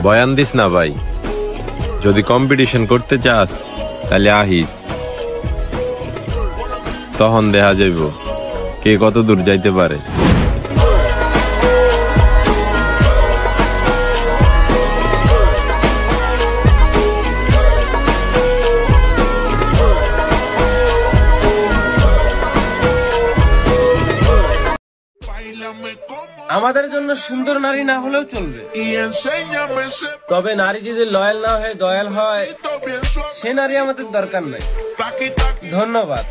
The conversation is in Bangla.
বয়ান দিস না ভাই, যদি কম্পিটিশন করতে চাস তাহলে আহিস, তখন দেখা যাইব কে কত দূর যাইতে পারে। আমাদের জন্য সুন্দর নারী না হলেও চলবে, তবে নারী যদি লয়াল না হয়ে দয়াল হয় সে নারী আমাদের দরকার নাই। ধন্যবাদ।